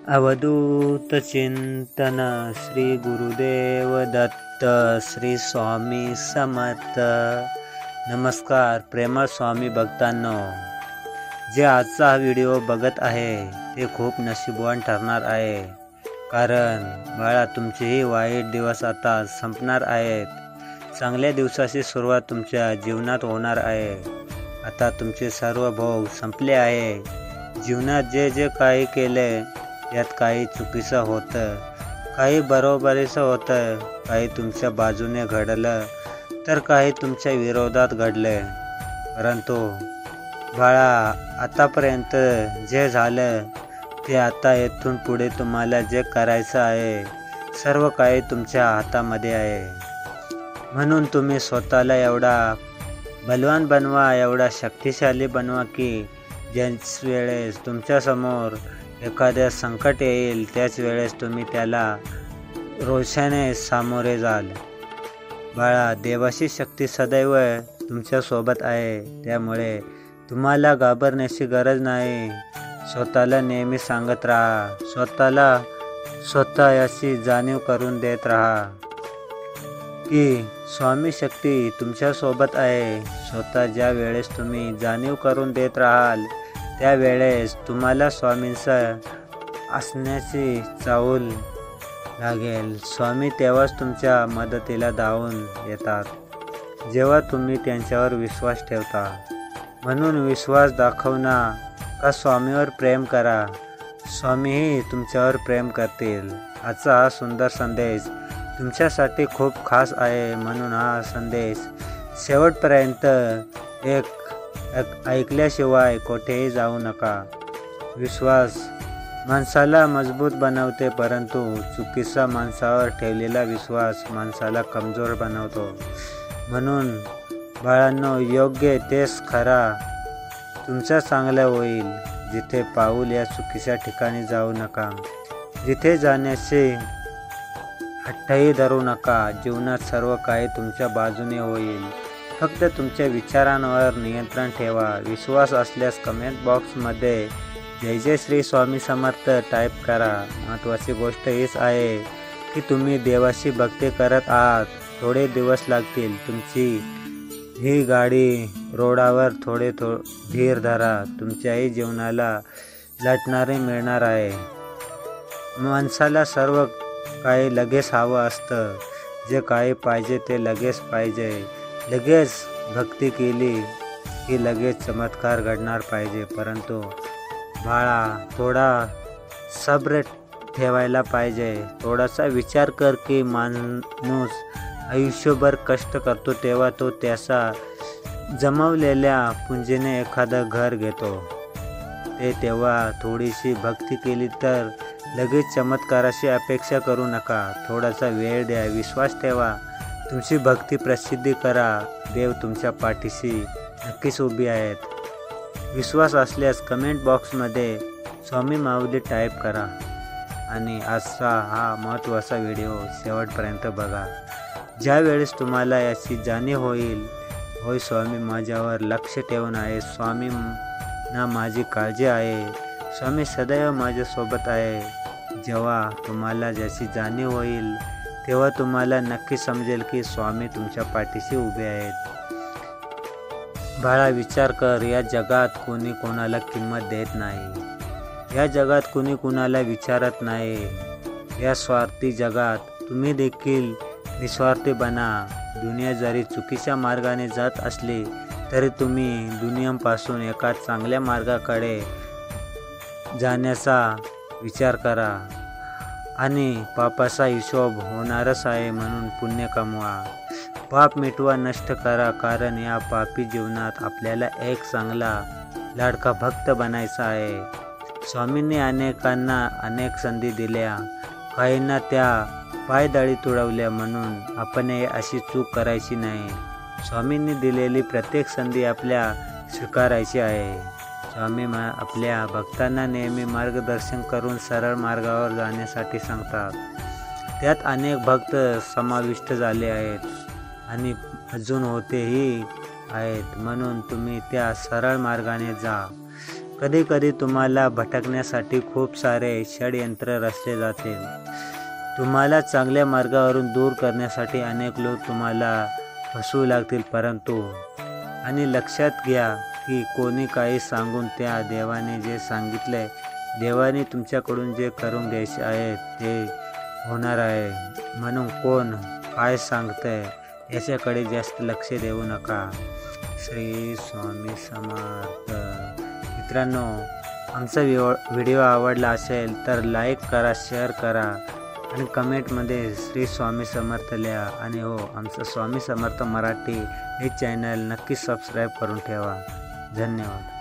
अवधूत चिंतन श्री गुरुदेव दत्त श्री स्वामी समर्थ। नमस्कार प्रेमळ स्वामी भक्तांनो, जे आजचा हा व्हिडिओ बघत आहे ते खूप नशीबवान ठरणार आहे, कारण बाळा तुमचेही वाईट दिवस आता संपणार आहेत। चांगल्या दिवसाची सुरुवात तुमच्या जीवनात होणार आहे। आता तुमचे सर्व भोग संपले आहे। जीवनात जे काही केले यात काही चुकीचं होतं, काही बरोबरीचं होतं, काही तुमच्या बाजूने घडलं तर काही तुमच्या विरोधात घडले। परंतु बाळा, आतापर्यंत जे झालं ते आता येथून पुढे तुम्हाला जे करायचं आहे सर्व काही तुमच्या हातामध्ये आहे। म्हणून तुम्ही स्वतःला एवढा बलवान बनवा, एवढा शक्तिशाली बनवा की ज्याच वेळेस तुमच्यासमोर एखाद्या संकट येईल त्याच वेळेस तुम्ही त्याला रोषाने सामोरे जाल। बाळा, देवाची शक्ती सदैव तुमच्यासोबत आहे, त्यामुळे तुम्हाला घाबरण्याची गरज नाही। स्वतःला नेहमी सांगत राहा, स्वतः याची जाणीव करून देत राहा की स्वामी शक्ती तुमच्यासोबत आहे। स्वतः ज्या वेळेस तुम्ही जाणीव करून देत राहाल त्यावेळेस तुम्हाला स्वामींचं असण्याची चाहूल लागेल। स्वामी तेव्हाच तुमच्या मदतीला धावून येतात जेव्हा तुम्ही त्यांच्यावर विश्वास ठेवता। म्हणून विश्वास दाखवणा का स्वामीवर प्रेम करा, स्वामीही तुमच्यावर प्रेम करतील। आजचा हा सुंदर संदेश तुमच्यासाठी खूप खास आहे, म्हणून हा संदेश शेवटपर्यंत ऐकल्याशिवाय कोठेही जाऊ नका। विश्वास माणसाला मजबूत बनवते, परंतु चुकीचा माणसावर ठेवलेला विश्वास माणसाला कमजोर बनवतो। म्हणून बाळांनो, योग्य तेच खरा तुमचं चांगलं होईल। जिथे पाऊल या चुकीच्या ठिकाणी जाऊ नका, जिथे जाण्याचे हट्टही धरू नका। जीवनात सर्व काही तुमच्या बाजूने होईल, फक्त तुमच्या विचारांवर नियंत्रण ठेवा। विश्वास असल्यास कमेंट बॉक्समध्ये जय जय श्री स्वामी समर्थ टाईप करा। महत्त्वाची गोष्ट हीच आहे की तुम्ही देवाची भक्ती करत आहात। थोडे दिवस लागतील, तुमची ही गाडी रोडावर थोडे धीर धरा। तुमच्याही जीवनाला लढणारे मिळणार आहे। माणसाला सर्व काही लगेच हवं असतं, जे काही पाहिजे ते लगेच पाहिजे। लगेच भक्ती केली की लगेच चमत्कार घडणार पाहिजे, परंतु बाळा थोडा सब्र ठेवायला पाहिजे। थोडासा विचार कर की माणूस आयुष्यभर कष्ट करतो तेव्हा तो त्याचा जमवलेल्या पुंजीने एखादं घर घेतो। तेव्हा थोडीशी भक्ती केली तर लगेच चमत्काराची अपेक्षा करू नका। थोडासा वेळ द्या, विश्वास ठेवा, तुमची भक्ती प्रसिद्धी करा। देव तुमच्या पाठीशी नक्कीच उभी आहेत। विश्वास असल्यास कमेंट बॉक्समध्ये स्वामी माऊली टाईप करा आणि आजचा हा महत्त्वाचा व्हिडिओ शेवटपर्यंत बघा। ज्या वेळेस तुम्हाला याची जाणीव होईल, होय स्वामी माझ्यावर लक्ष ठेवून आहे, स्वामी ना माझी काळजी आहे, स्वामी सदैव माझ्यासोबत आहे। जेव्हा तुम्हाला ज्याची जाणीव होईल तेव्हा तुम्हाला नक्की समजेल की स्वामी तुमच्या पाठीशी उभे आहेत। बाळा विचार कर, या जगात कोणी कोणाला किंमत देत नाही, या जगात कोणी कोणाला विचारत नाही। या स्वार्थी जगात तुम्ही देखील निस्वार्थी बना। दुनिया जरी चुकीच्या मार्गाने जात असली तरी तुम्ही दुनियेपासून एका चांगल्या मार्गाकडे जाण्याचा विचार करा आणि पापाचा हिशोब होणारच आहे, म्हणून पुण्य कमवा, पाप मिटवा, नष्ट करा। कारण या पापी जीवनात आपल्याला एक चांगला लाडका भक्त बनायचा आहे। स्वामींनी अनेकांना अनेक संधी दिल्या, काहींना त्या पायदळी तुडवल्या, म्हणून आपण अशी चूक करायची नाही। स्वामींनी दिलेली प्रत्येक संधी आपल्या स्वीकारायची आहे। स्वामी आपल्या भक्तांना नेहमी मार्गदर्शन करून सरळ मार्गावर जाण्यासाठी सांगतात। त्यात अनेक भक्त समाविष्ट झाले आहेत आणि अजून होतेही आहेत, म्हणून तुम्ही त्या सरळ मार्गाने जा। कधीकधी तुम्हाला भटकण्यासाठी खूप सारे षडयंत्र रचले जाते. तुम्हाला चांगल्या मार्गावरून दूर करण्यासाठी अनेक लोक तुम्हाला फसवू लागतील. परंतु आणि लक्षात घ्या की कोणी काही सांगून त्या देवाने जे सांगितले, देवाने तुमच्याकडून जे करून घ्यायचे आहे ते होणार आहे. म्हणून कोण काय सांगतंय याच्याकडे जास्त लक्ष देऊ नका. श्री स्वामी समर्थ. मित्रांनो, आमचा व्हिडिओ आवडला असेल तर लाईक करा, शेअर करा आणि कमेंटमध्ये श्री स्वामी समर्थ लिहा. आणि हो, आमचं स्वामी समर्थ मराठी हे चॅनल नक्की सबस्क्राईब करून ठेवा. धन्यवाद.